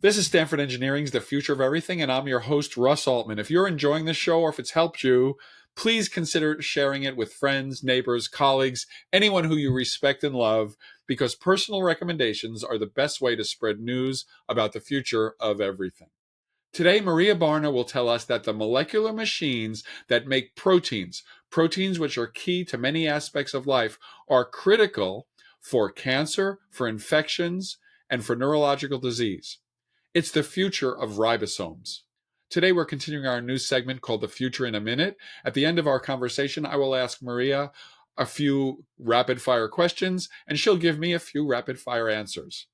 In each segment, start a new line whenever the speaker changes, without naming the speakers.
This is Stanford Engineering's The Future of Everything, and I'm your host, Russ Altman. If you're enjoying this show or if it's helped you, please consider sharing it with friends, neighbors, colleagues, anyone who you respect and love, because personal recommendations are the best way to spread news about the future of everything. Today, Maria Barna will tell us that the molecular machines that make proteins, proteins which are key to many aspects of life, are critical for cancer, for infections, and for neurological disease. It's the future of ribosomes. Today, we're continuing our new segment called The Future in a Minute. At the end of our conversation, I will ask Maria a few rapid fire questions, and she'll give me a few rapid fire answers.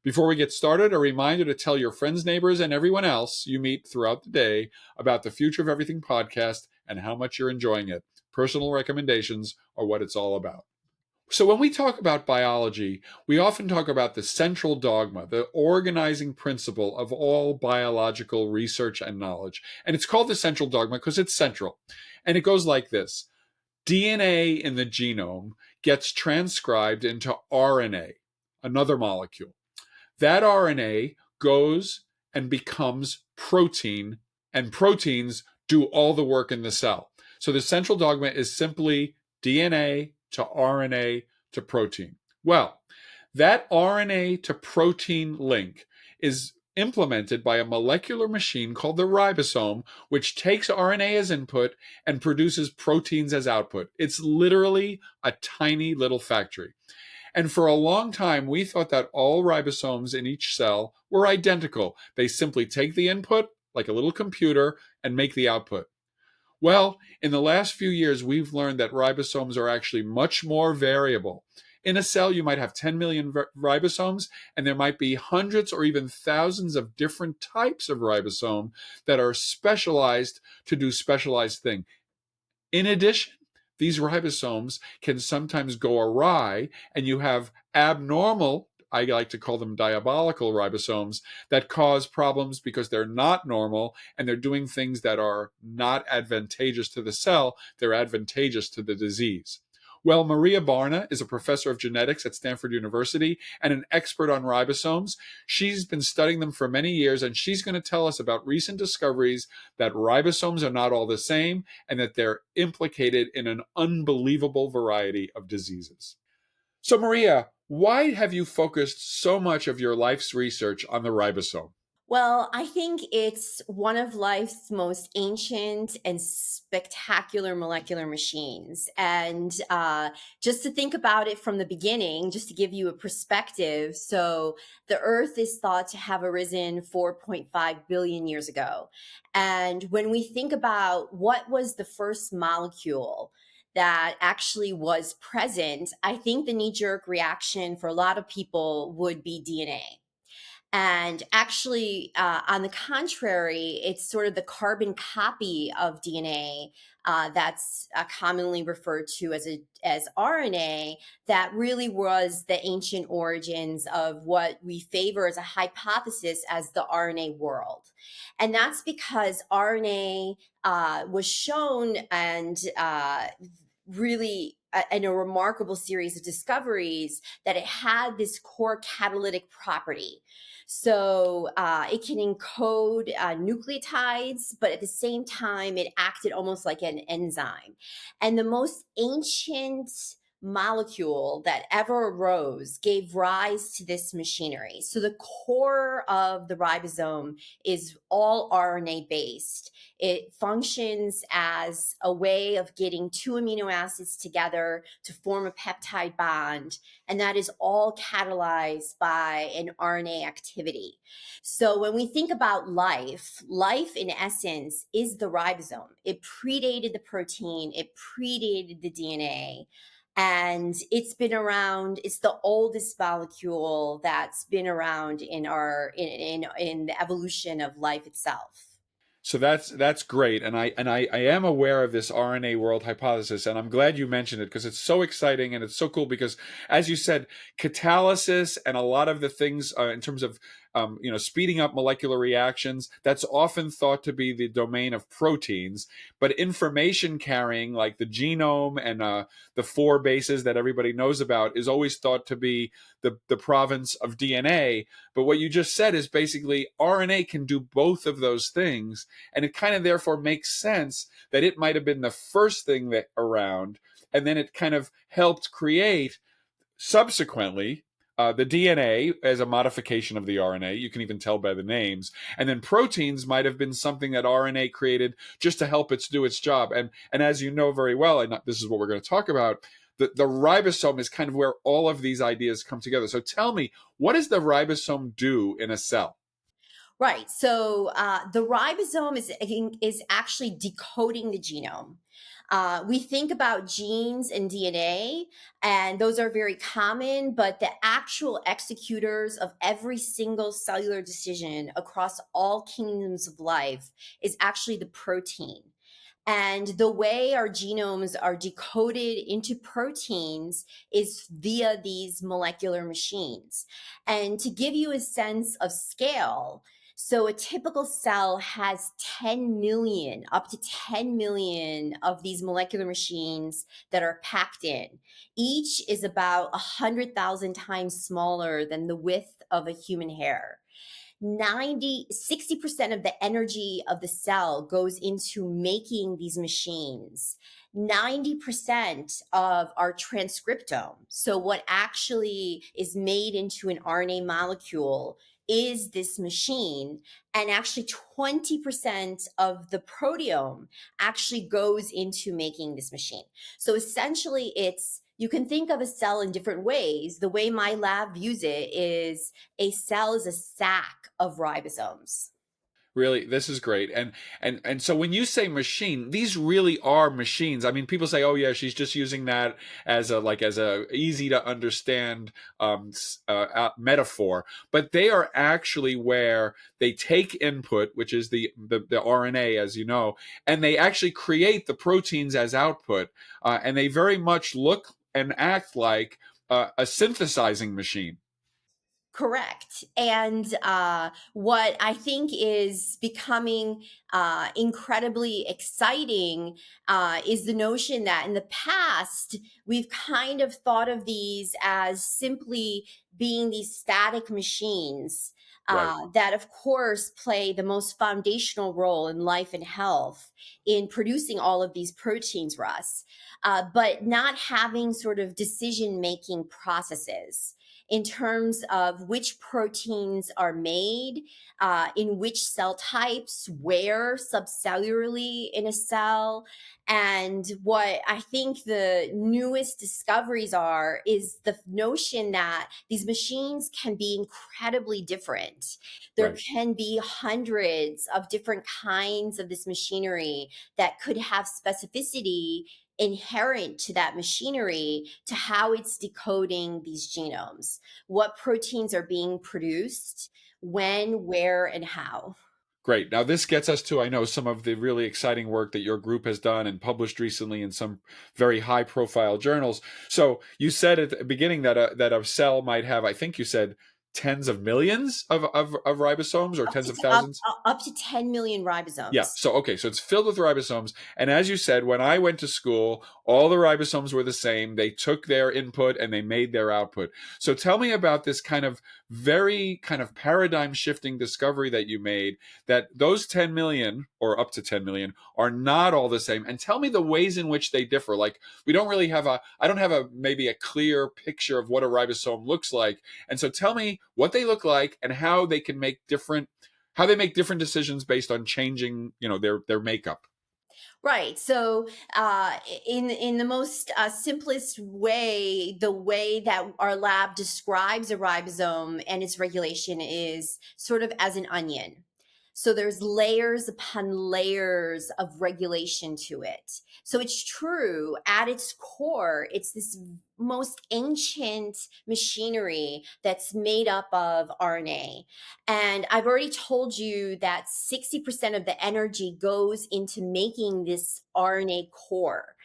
Before we get started, a reminder to tell your friends, neighbors, and everyone else you meet throughout the day about the Future of Everything podcast and how much you're enjoying it. Personal recommendations are what it's all about. So when we talk about biology, we often talk about the central dogma, the organizing principle of all biological research and knowledge. And it's called the central dogma because it's central. And it goes like this. DNA in the genome gets transcribed into RNA, another molecule. That RNA goes and becomes protein, and proteins do all the work in the cell. So the central dogma is simply DNA to RNA to protein. Well, that RNA to protein link is implemented by a molecular machine called the ribosome, which takes RNA as input and produces proteins as output. It's literally a tiny little factory. And for a long time, we thought that all ribosomes in each cell were identical. They simply take the input, like a little computer, and make the output. Well, in the last few years, we've learned that ribosomes are actually much more variable. In a cell, you might have 10 million ribosomes, and there might be hundreds or even thousands of different types of ribosome that are specialized to do specialized things. In addition, these ribosomes can sometimes go awry, and you have abnormal, I like to call them diabolical ribosomes, that cause problems because they're not normal and they're doing things that are not advantageous to the cell, they're advantageous to the disease. Well, Maria Barna is a professor of genetics at Stanford University and an expert on ribosomes. She's been studying them for many years, and she's going to tell us about recent discoveries that ribosomes are not all the same and that they're implicated in an unbelievable variety of diseases. So, Maria, why have you focused so much of your life's research on the ribosome?
Well, I think it's one of life's most ancient and spectacular molecular machines. And just to think about it from the beginning, just to give you a perspective. So the Earth is thought to have arisen 4.5 billion years ago. And when we think about what was the first molecule that actually was present, I think the knee-jerk reaction for a lot of people would be DNA. And actually, on the contrary, it's sort of the carbon copy of DNA that's commonly referred to as RNA that really was the ancient origins of what we favor as a hypothesis as the RNA world. And that's because RNA was shown and really in a remarkable series of discoveries that it had this core catalytic property. So it can encode nucleotides, but at the same time, it acted almost like an enzyme. And the most ancient molecule that ever arose gave rise to this machinery. So the core of the ribosome is all RNA based. It functions as a way of getting two amino acids together to form a peptide bond, and that is all catalyzed by an RNA activity. So when we think about life in essence is the ribosome. It predated the protein, it predated the DNA. And it's been around. It's the oldest molecule that's been around in the evolution of life itself.
So that's great, and I am aware of this RNA world hypothesis, and I'm glad you mentioned it because it's so exciting and it's so cool because, as you said, catalysis and a lot of the things in terms of speeding up molecular reactions. That's often thought to be the domain of proteins, but information carrying, like the genome and the four bases that everybody knows about, is always thought to be the province of DNA. But what you just said is basically RNA can do both of those things, and it kind of therefore makes sense that it might have been the first thing that around, and then it kind of helped create subsequently the DNA as a modification of the RNA. You can even tell by the names. And then proteins might have been something that RNA created just to help it do its job. And as you know very well, and this is what we're going to talk about, the ribosome is kind of where all of these ideas come together. So tell me, what does the ribosome do in a cell?
Right. So the ribosome is actually decoding the genome. We think about genes and DNA, and those are very common, but the actual executors of every single cellular decision across all kingdoms of life is actually the protein. And the way our genomes are decoded into proteins is via these molecular machines. And to give you a sense of scale, so a typical cell has 10 million, up to 10 million of these molecular machines that are packed in. Each is about 100,000 times smaller than the width of a human hair. 60% of the energy of the cell goes into making these machines. 90% of our transcriptome, so what actually is made into an RNA molecule, is this machine. And actually 20% of the proteome actually goes into making this machine. So essentially you can think of a cell in different ways. The way my lab views it is a cell is a sack of ribosomes.
Really, this is great. And so when you say machine, these really are machines. I mean, people say, "Oh yeah, she's just using that as a easy to understand metaphor," but they are actually where they take input, which is the RNA, as you know, and they actually create the proteins as output, and they very much look and act like a synthesizing machine.
Correct. And what I think is becoming incredibly exciting is the notion that in the past, we've kind of thought of these as simply being these static machines.
Right.
That, of course, play the most foundational role in life and health in producing all of these proteins, Russ, but not having sort of decision making processes in terms of which proteins are made, in which cell types, where subcellularly in a cell. And what I think the newest discoveries are is the notion that these machines can be incredibly different. There
Right.
can be hundreds of different kinds of this machinery that could have specificity inherent to that machinery to how it's decoding these genomes, what proteins are being produced, when, where, and how.
Great. Now, this gets us to, I know, some of the really exciting work that your group has done and published recently in some very high profile journals. So, you said at the beginning that a cell might have, I think you said, tens of millions of ribosomes, or tens of thousands.
Up to 10 million
Yeah.
ribosomes.
So, okay. So it's filled with ribosomes. And as you said, when I went to school, all the ribosomes were the same. They took their input and they made their output. So tell me about this kind of very kind of paradigm shifting discovery that you made, that those 10 million or up to 10 million are not all the same. And tell me the ways in which they differ. Like, I don't have maybe a clear picture of what a ribosome looks like. And so tell me what they look like and how they make different decisions based on changing, their makeup.
Right. So, in the most simplest way, the way that our lab describes a ribosome and its regulation is sort of as an onion. So there's layers upon layers of regulation to it. So it's true at its core, it's this most ancient machinery that's made up of RNA. And I've already told you that 60% of the energy goes into making this RNA core.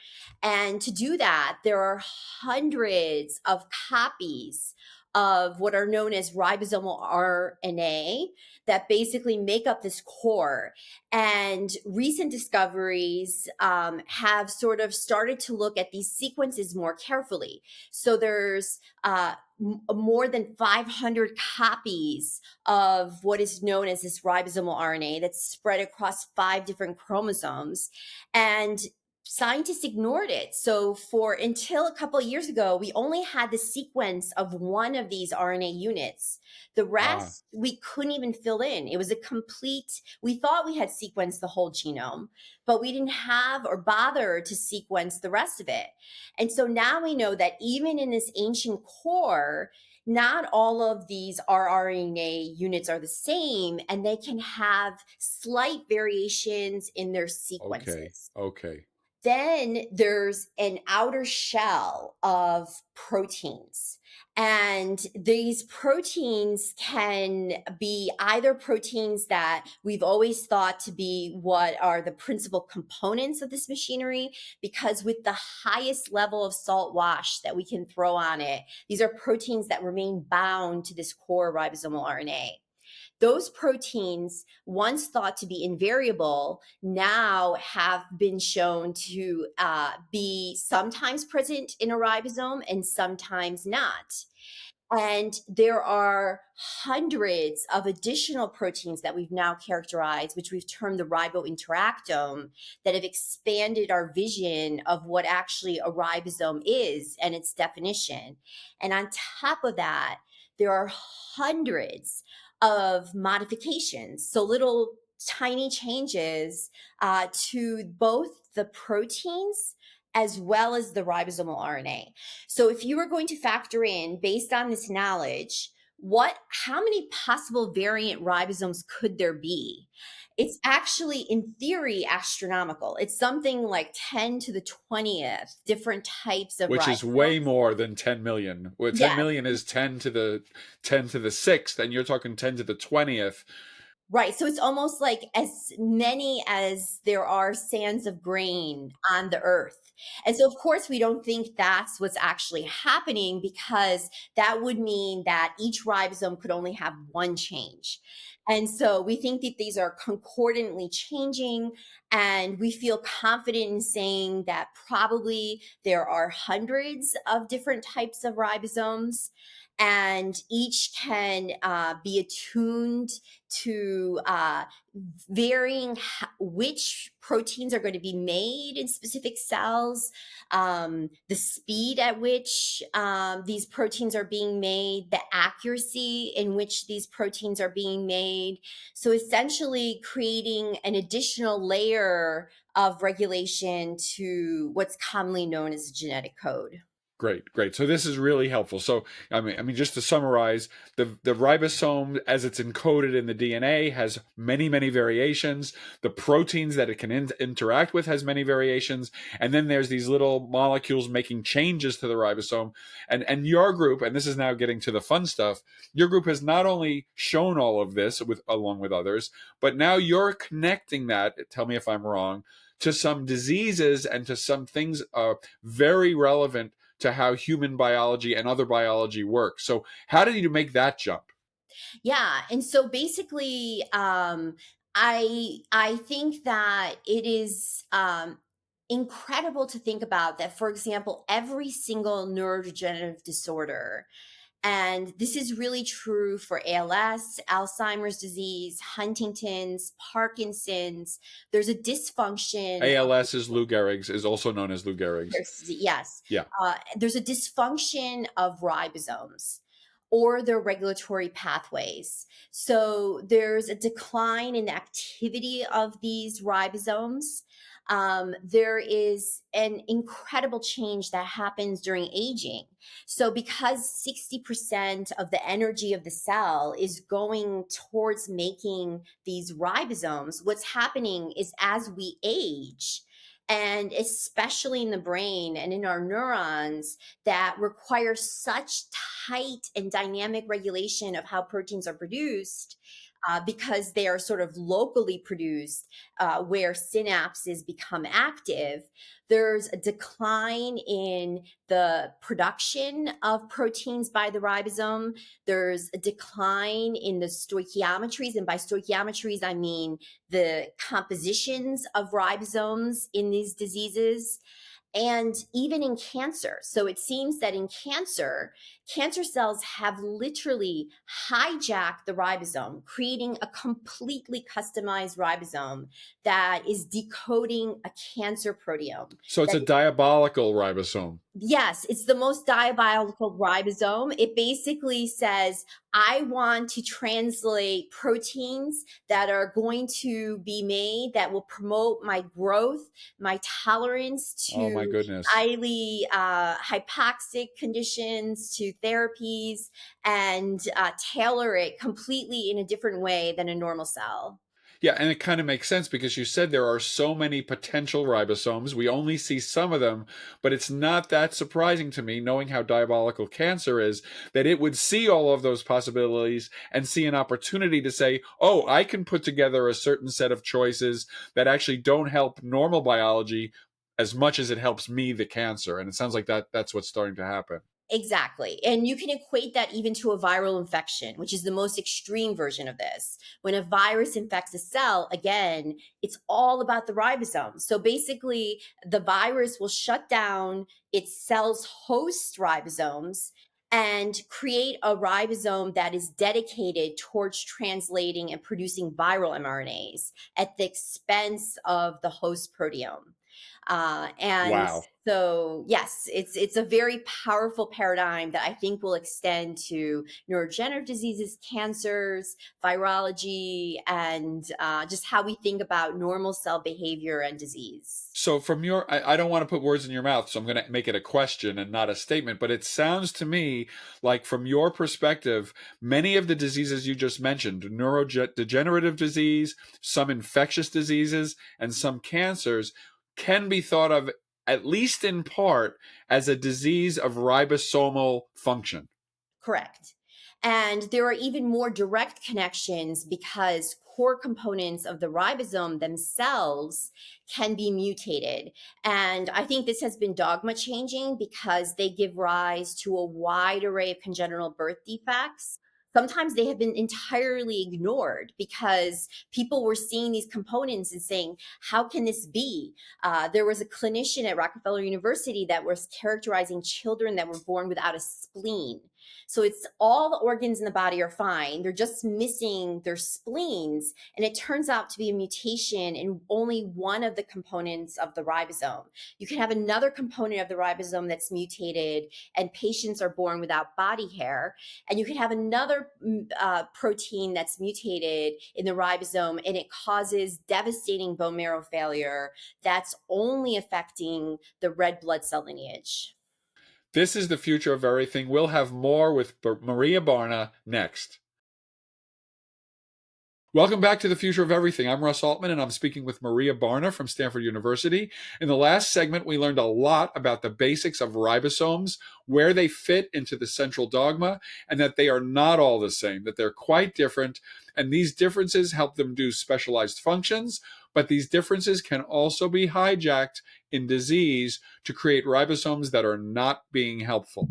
And to do that, there are hundreds of copies of what are known as ribosomal RNA that basically make up this core. And recent discoveries have sort of started to look at these sequences more carefully. So there's more than 500 copies of what is known as this ribosomal RNA that's spread across 5 different chromosomes. And scientists ignored it. So for until a couple of years ago, we only had the sequence of one of these RNA units. The
Ah,
rest we couldn't even fill in. It was a complete, we thought we had sequenced the whole genome, but we didn't have or bother to sequence the rest of it. And so now we know that even in this ancient core, not all of these rRNA units are the same, and they can have slight variations in their
okay.
sequences.
Okay.
Then there's an outer shell of proteins. And these proteins can be either proteins that we've always thought to be what are the principal components of this machinery, because with the highest level of salt wash that we can throw on it, these are proteins that remain bound to this core ribosomal RNA. Those proteins, once thought to be invariable, now have been shown to be sometimes present in a ribosome and sometimes not. And there are hundreds of additional proteins that we've now characterized, which we've termed the ribointeractome, that have expanded our vision of what actually a ribosome is and its definition. And on top of that, there are hundreds of modifications. So little tiny changes to both the proteins as well as the ribosomal RNA. So if you were going to factor in, based on this knowledge, how many possible variant ribosomes could there be? It's actually, in theory, astronomical. It's something like 10 to the 20th different types of
Which is way
ribosomes.
more than 10 million. Well, 10
Yes,
million is 10 to the 6th, and you're talking 10 to the 20th.
right. So it's almost like as many as there are sands of grain on the earth. And so, of course, we don't think that's what's actually happening, because that would mean that each ribosome could only have one change. And so we think that these are concordantly changing, and we feel confident in saying that probably there are hundreds of different types of ribosomes, and each can be attuned to varying which proteins are going to be made in specific cells, the speed at which these proteins are being made, the accuracy in which these proteins are being made. So essentially creating an additional layer of regulation to what's commonly known as genetic code.
Great, great. So this is really helpful. So I mean, just to summarize, the ribosome, as it's encoded in the DNA, has many, many variations. The proteins that it can interact with has many variations, and then there's these little molecules making changes to the ribosome. And your group, and this is now getting to the fun stuff. Your group has not only shown all of this with along with others, but now you're connecting that. Tell me if I'm wrong. To some diseases and to some things very relevant to how human biology and other biology works. So, how did you make that jump?
Yeah, and so basically, I think that it is incredible to think about that. For example, every single neurodegenerative disorder, and this is really true for ALS, Alzheimer's disease, Huntington's, Parkinson's. There's a dysfunction.
ALS is Lou Gehrig's, is also known as Lou Gehrig's.
Yes.
Yeah,
There's a dysfunction of ribosomes or their regulatory pathways. So there's a decline in the activity of these ribosomes. There is an incredible change that happens during aging. So, because 60% of the energy of the cell is going towards making these ribosomes, what's happening is as we age, and especially in the brain and in our neurons that require such tight and dynamic regulation of how proteins are produced, because they are sort of locally produced where synapses become active. There's a decline in the production of proteins by the ribosome. There's a decline in the stoichiometries. And by stoichiometries, I mean the compositions of ribosomes in these diseases. And even in cancer. So it seems that in cancer cells have literally hijacked the ribosome, creating a completely customized ribosome that is decoding a cancer proteome.
So it's a diabolical ribosome.
Yes, it's the most diabolical ribosome. It basically says, I want to translate proteins that are going to be made that will promote my growth, my tolerance
Oh my
to
goodness.
highly hypoxic conditions, to therapies, and tailor it completely in a different way than a normal cell.
Yeah, and it kind of makes sense because you said there are so many potential ribosomes. We only see some of them, but it's not that surprising to me, knowing how diabolical cancer is, that it would see all of those possibilities and see an opportunity to say, oh, I can put together a certain set of choices that actually don't help normal biology as much as it helps me, the cancer. And it sounds like that's what's starting to happen.
Exactly. And you can equate that even to a viral infection, which is the most extreme version of this. When a virus infects a cell, again, it's all about the ribosome. So basically, the virus will shut down its cell's host ribosomes and create a ribosome that is dedicated towards translating and producing viral mRNAs at the expense of the host proteome. And
Wow.
so, yes, it's a very powerful paradigm that I think will extend to neurodegenerative diseases, cancers, virology, and just how we think about normal cell behavior and disease.
So from I don't want to put words in your mouth, so I'm going to make it a question and not a statement, but it sounds to me like from your perspective, many of the diseases you just mentioned, neurodegenerative disease, some infectious diseases, and some cancers can be thought of, at least in part, as a disease of ribosomal function.
Correct. And there are even more direct connections because core components of the ribosome themselves can be mutated. And I think this has been dogma changing because they give rise to a wide array of congenital birth defects. Sometimes they have been entirely ignored because people were seeing these components and saying, how can this be? There was a clinician at Rockefeller University that was characterizing children that were born without a spleen. So it's all the organs in the body are fine. They're just missing their spleens. And it turns out to be a mutation in only one of the components of the ribosome. You can have another component of the ribosome that's mutated and patients are born without body hair. And you can have another protein that's mutated in the ribosome and it causes devastating bone marrow failure that's only affecting the red blood cell lineage.
This is the future of everything. We'll have more with Maria Barna next. Welcome back to the Future of Everything. I'm Russ Altman, and I'm speaking with Maria Barna from Stanford University. In the last segment, we learned a lot about the basics of ribosomes, where they fit into the central dogma, and that they are not all the same, that they're quite different, and these differences help them do specialized functions, but these differences can also be hijacked in disease to create ribosomes that are not being helpful.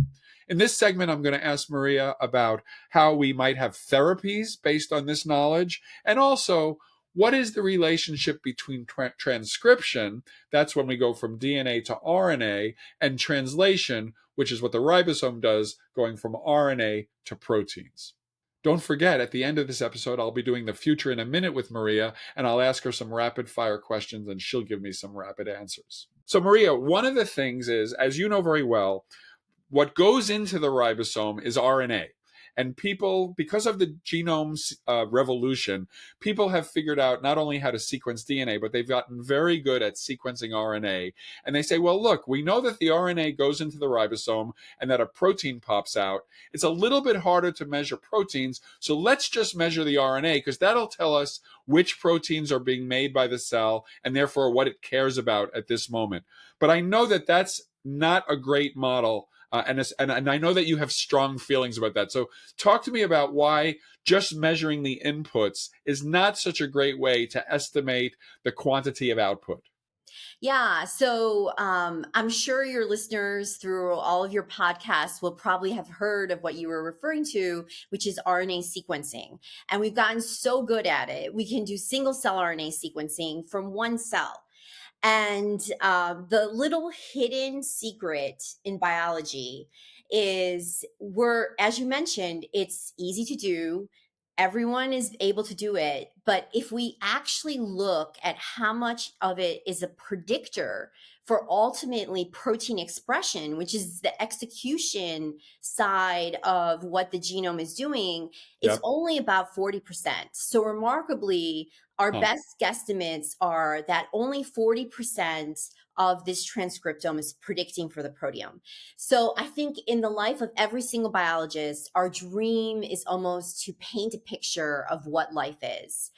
In this segment, I'm going to ask Maria about how we might have therapies based on this knowledge, and also what is the relationship between transcription, that's when we go from DNA to RNA, and translation, which is what the ribosome does, going from RNA to proteins. Don't forget, at the end of this episode, I'll be doing the future in a minute with Maria, and I'll ask her some rapid fire questions, and she'll give me some rapid answers. So Maria, one of the things is, as you know very well, what goes into the ribosome is RNA. And people, because of the genome revolution, people have figured out not only how to sequence DNA, but they've gotten very good at sequencing RNA. And they say, well, look, we know that the RNA goes into the ribosome and that a protein pops out. It's a little bit harder to measure proteins, so let's just measure the RNA because that'll tell us which proteins are being made by the cell and therefore what it cares about at this moment. But I know that that's not a great model And I know that you have strong feelings about that. So talk to me about why just measuring the inputs is not such a great way to estimate the quantity of output.
Yeah. So I'm sure your listeners through all of your podcasts will probably have heard of what you were referring to, which is RNA sequencing. And we've gotten so good at it. We can do single cell RNA sequencing from one cell. And the little hidden secret in biology is as you mentioned, it's easy to do. Everyone is able to do it. But if we actually look at how much of it is a predictor for ultimately protein expression, which is the execution side of what the genome is doing, it's
Yep.
only about 40%. So remarkably, our
Huh.
best guesstimates are that only 40% of this transcriptome is predicting for the proteome. So I think in the life of every single biologist, our dream is almost to paint a picture of what life is.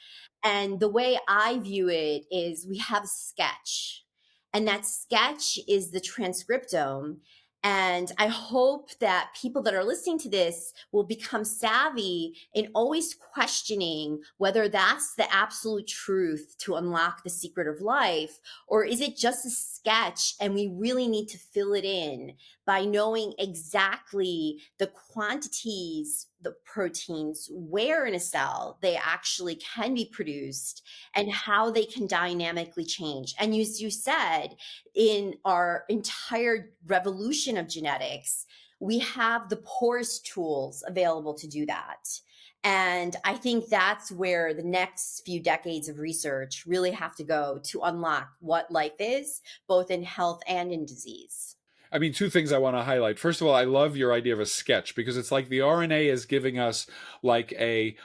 And the way I view it is we have a sketch, and that sketch is the transcriptome. And I hope that people that are listening to this will become savvy in always questioning whether that's the absolute truth to unlock the secret of life, or is it just a sketch and we really need to fill it in by knowing exactly the quantities, the proteins, where in a cell they actually can be produced and how they can dynamically change. And as you said, in our entire revolution of genetics, we have the poorest tools available to do that. And I think that's where the next few decades of research really have to go to unlock what life is, both in health and in disease.
I mean, two things I want to highlight. First of all, I love your idea of a sketch because it's like the RNA is giving us like a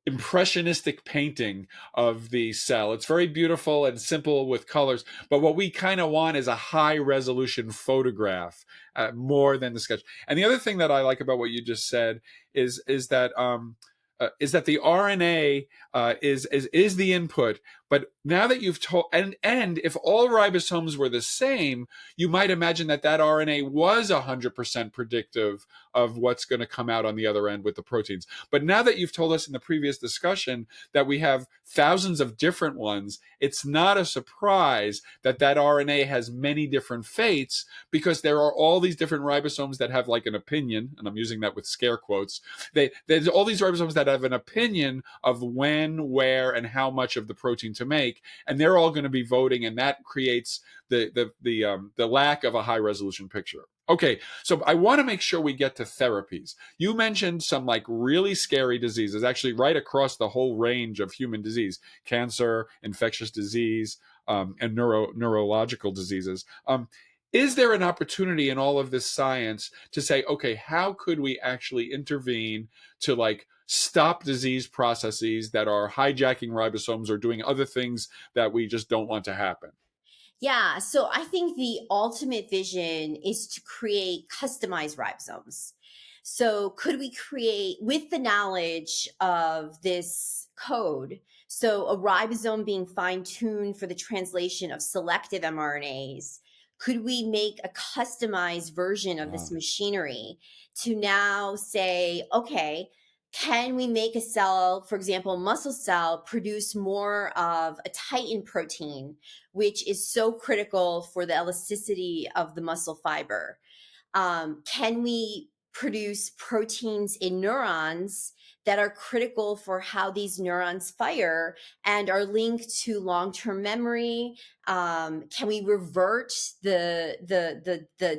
impressionistic painting of the cell. It's very beautiful and simple with colors, but what we kind of want is a high resolution photograph more than the sketch. And the other thing that I like about what you just said is that the RNA is the input. But now that you've told, and if all ribosomes were the same, you might imagine that RNA was 100% predictive of what's going to come out on the other end with the proteins. But now that you've told us in the previous discussion that we have thousands of different ones, it's not a surprise that RNA has many different fates because there are all these different ribosomes that have like an opinion, and I'm using that with scare quotes. There's all these ribosomes that have an opinion of when, where, and how much of the protein to make, and they're all going to be voting, and that creates the lack of a high resolution picture. Okay, so I want to make sure we get to therapies. You mentioned some like really scary diseases, actually right across the whole range of human disease: cancer, infectious disease, and neurological diseases. Is there an opportunity in all of this science to say, okay, how could we actually intervene to like stop disease processes that are hijacking ribosomes or doing other things that we just don't want to happen?
Yeah, so I think the ultimate vision is to create customized ribosomes. So, could we create, with the knowledge of this code, so a ribosome being fine tuned for the translation of selective mRNAs, could we make a customized version of this
Ah.
machinery to now say, okay, can we make a cell, for example, muscle cell, produce more of a titin protein, which is so critical for the elasticity of the muscle fiber? Can we produce proteins in neurons that are critical for how these neurons fire and are linked to long-term memory? Can we revert the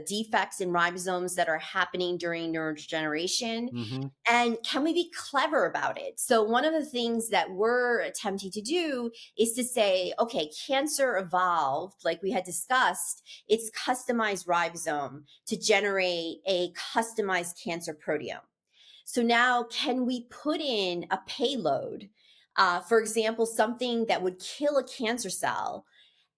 defects in ribosomes that are happening during neurodegeneration?
Mm-hmm.
And can we be clever about it? So, one of the things that we're attempting to do is to say, okay, cancer evolved, like we had discussed, its customized ribosome to generate a customized cancer proteome. So, now can we put in a payload? For example, something that would kill a cancer cell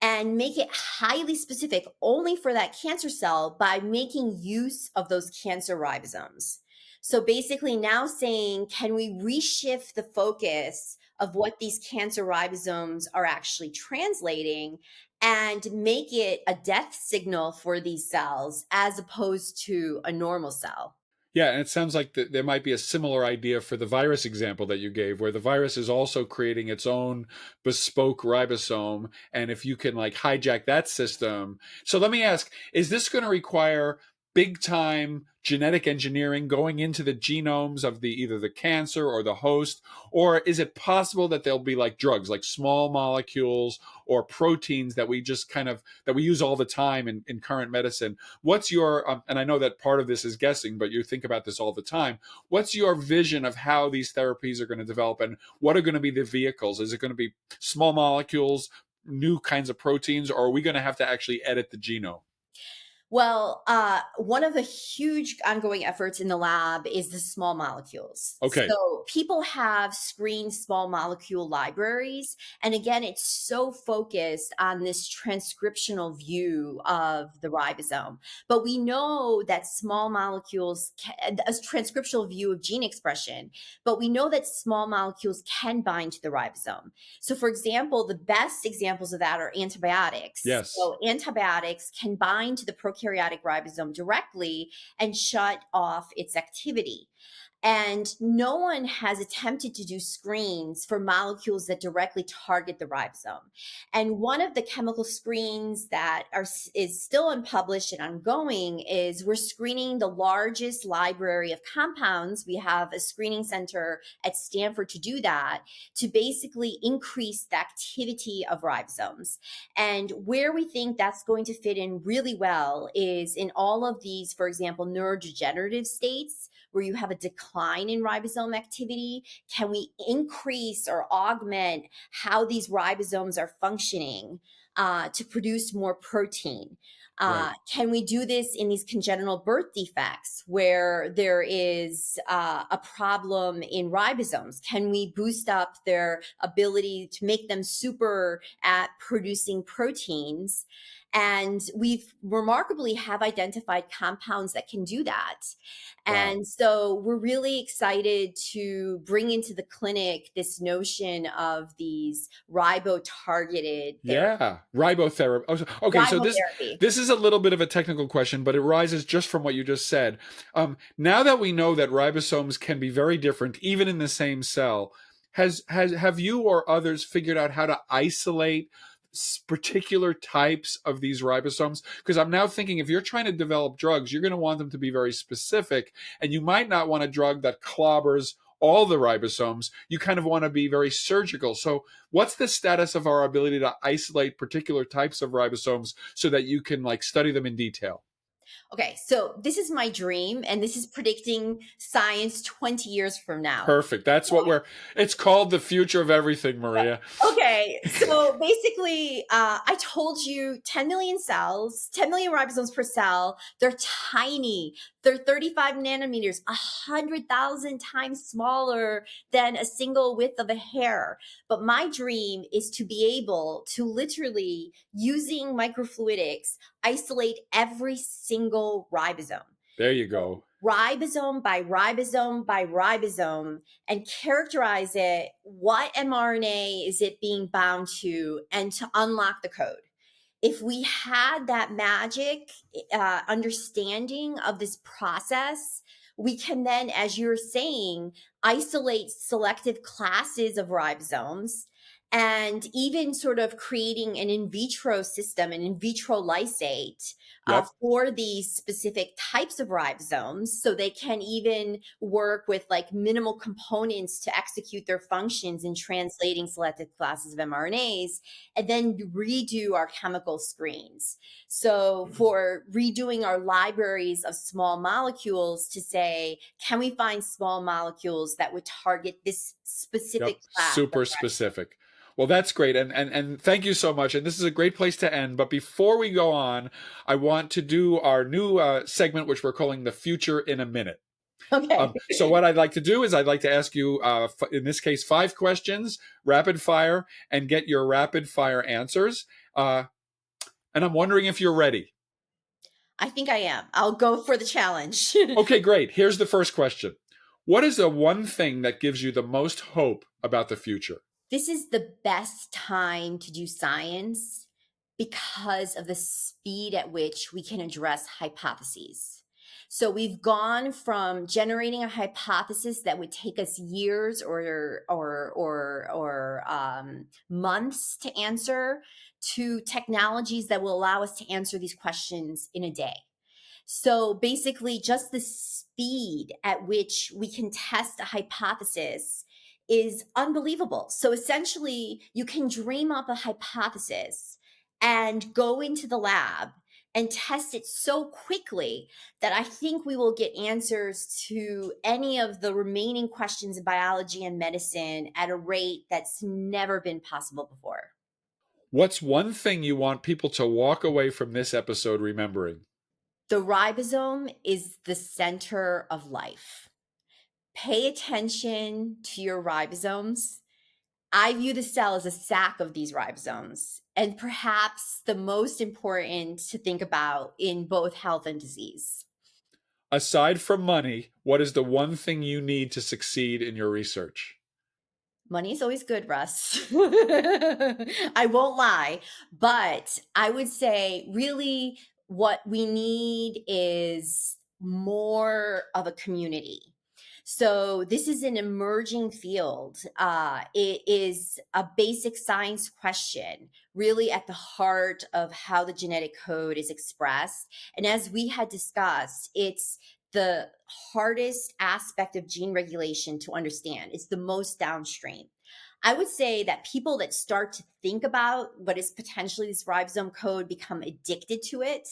and make it highly specific only for that cancer cell by making use of those cancer ribosomes. So basically, now saying, can we reshift the focus of what these cancer ribosomes are actually translating and make it a death signal for these cells as opposed to a normal cell.
Yeah, and it sounds like there might be a similar idea for the virus example that you gave, where the virus is also creating its own bespoke ribosome. And if you can like hijack that system. So let me ask, is this going to require big time genetic engineering going into the genomes of the either the cancer or the host? Or is it possible that there'll be like drugs, like small molecules or proteins that we just kind of that we use all the time in current medicine? What's your and I know that part of this is guessing, but you think about this all the time. What's your vision of how these therapies are going to develop, and what are going to be the vehicles? Is it going to be small molecules, new kinds of proteins, or are we going to have to actually edit the genome?
Well, one of the huge ongoing efforts in the lab is the small molecules.
Okay.
So people have screened small molecule libraries. And again, it's so focused on this transcriptional view of the ribosome. But we know that small molecules, a transcriptional view of gene expression, but we know that small molecules can bind to the ribosome. So, for example, the best examples of that are antibiotics.
Yes.
So, antibiotics can bind to the prokaryotic ribosome directly and shut off its activity. And no one has attempted to do screens for molecules that directly target the ribosome. And one of the chemical screens that is still unpublished and ongoing is we're screening the largest library of compounds. We have a screening center at Stanford to do that, to basically increase the activity of ribosomes. And where we think that's going to fit in really well is in all of these, for example, neurodegenerative states where you have a decline in ribosome activity. Can we increase or augment how these ribosomes are functioning to produce more protein?
Right.
Can we do this in these congenital birth defects where there is a problem in ribosomes? Can we boost up their ability to make them super at producing proteins? And we've remarkably have identified compounds that can do that.
Wow.
And so we're really excited to bring into the clinic this notion of these ribo-targeted therapies.
Yeah, ribotherapy. Okay, so this
Ribotherapy.
this is a little bit of a technical question, but it rises just from what you just said. Now that we know that ribosomes can be very different, even in the same cell, have you or others figured out how to isolate particular types of these ribosomes? Because I'm now thinking if you're trying to develop drugs, you're going to want them to be very specific, and you might not want a drug that clobbers all the ribosomes. You kind of want to be very surgical. So what's the status of our ability to isolate particular types of ribosomes so that you can like study them in detail?
Okay, so this is my dream, and this is predicting science 20 years from now.
Perfect. That's what it's called the future of everything, Maria.
Okay, so basically, I told you 10 million cells, 10 million ribosomes per cell. They're tiny. They're 35 nanometers, 100,000 times smaller than a single width of a hair. But my dream is to be able to literally, using microfluidics, isolate every single ribosome.
There you go.
Ribosome by ribosome by ribosome, and characterize it. What mRNA is it being bound to, and to unlock the code? If we had that magic understanding of this process, we can then, as you're saying, isolate selective classes of ribosomes, and even sort of creating an in vitro system, an in vitro lysate
Yep.
for these specific types of ribosomes, so they can even work with like minimal components to execute their functions in translating selected classes of mRNAs, and then redo our chemical screens. So for redoing our libraries of small molecules to say, can we find small molecules that would target this specific
Yep.
class of
Super specific. Well, that's great. And thank you so much. And this is a great place to end. But before we go on, I want to do our new segment, which we're calling The Future in a Minute.
Okay.
So what I'd like to do is I'd like to ask you, in this case, 5 questions, rapid fire, and get your rapid fire answers. And I'm wondering if you're ready.
I think I am. I'll go for the challenge.
Okay, great. Here's the first question. What is the one thing that gives you the most hope about the future?
This is the best time to do science because of the speed at which we can address hypotheses. So we've gone from generating a hypothesis that would take us years or months to answer, to technologies that will allow us to answer these questions in a day. So basically, just the speed at which we can test a hypothesis is unbelievable. So essentially, you can dream up a hypothesis and go into the lab and test it so quickly that I think we will get answers to any of the remaining questions in biology and medicine at a rate that's never been possible before.
What's one thing you want people to walk away from this episode remembering?
The ribosome is the center of life. Pay attention to your ribosomes. I view the cell as a sack of these ribosomes, and perhaps the most important to think about in both health and disease.
Aside from money, what is the one thing you need to succeed in your research?
Money is always good, Russ. I won't lie. But I would say really what we need is more of a community. So this is an emerging field. It is a basic science question, really at the heart of how the genetic code is expressed. And as we had discussed, it's the hardest aspect of gene regulation to understand. It's the most downstream. I would say that people that start to think about what is potentially this ribosome code become addicted to it.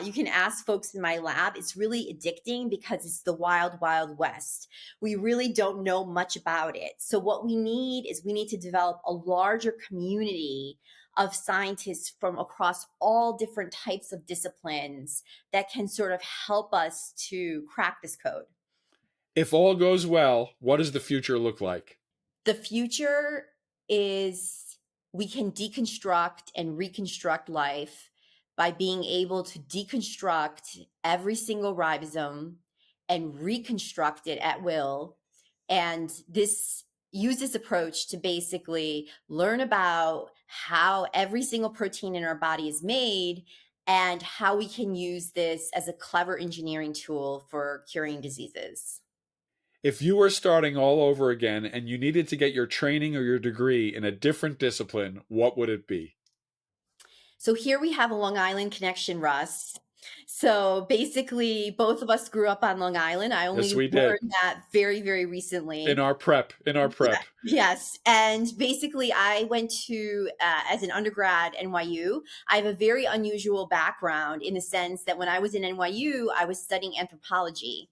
You can ask folks in my lab. It's really addicting because it's the wild, wild west. We really don't know much about it. So what we need is we need to develop a larger community of scientists from across all different types of disciplines that can sort of help us to crack this code.
If all goes well, what does the future look like?
The future is we can deconstruct and reconstruct life by being able to deconstruct every single ribosome and reconstruct it at will. And use this approach to basically learn about how every single protein in our body is made and how we can use this as a clever engineering tool for curing diseases.
If you were starting all over again and you needed to get your training or your degree in a different discipline, what would it be?
So here we have a Long Island connection, Russ. So basically, both of us grew up on Long Island. I only
Yes, we did.
learned that very, very recently.
In our prep.
Yes. And basically, I went to, as an undergrad, NYU. I have a very unusual background in the sense that when I was in NYU, I was studying anthropology.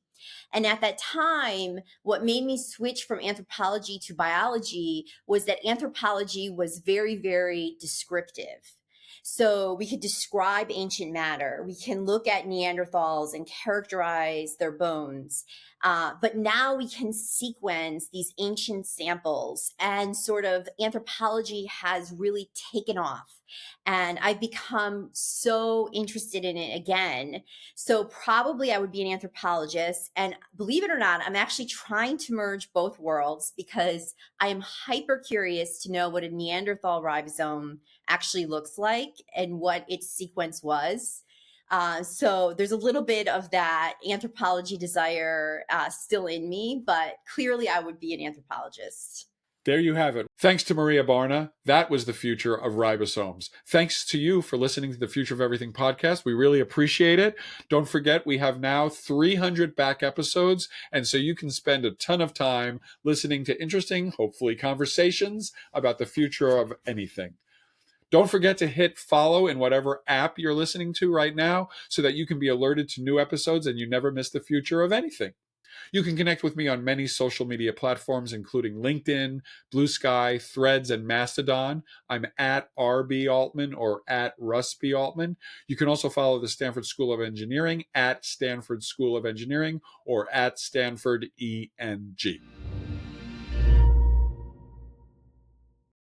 And at that time, what made me switch from anthropology to biology was that anthropology was very, very descriptive. So we could describe ancient matter. We can look at Neanderthals and characterize their bones. But now we can sequence these ancient samples, and sort of anthropology has really taken off. And I've become so interested in it again. So probably I would be an anthropologist. And believe it or not, I'm actually trying to merge both worlds because I am hyper curious to know what a Neanderthal ribosome actually looks like and what its sequence was. So there's a little bit of that anthropology desire still in me, but clearly I would be an anthropologist.
There you have it. Thanks to Maria Barna. That was the future of ribosomes. Thanks to you for listening to the Future of Everything podcast. We really appreciate it. Don't forget, we have now 300 back episodes, and so you can spend a ton of time listening to interesting, hopefully, conversations about the future of anything. Don't forget to hit follow in whatever app you're listening to right now so that you can be alerted to new episodes and you never miss the future of anything. You can connect with me on many social media platforms, including LinkedIn, Blue Sky, Threads, and Mastodon. I'm at RB Altman or at Russ B. Altman. You can also follow the Stanford School of Engineering at Stanford School of Engineering or at Stanford ENG.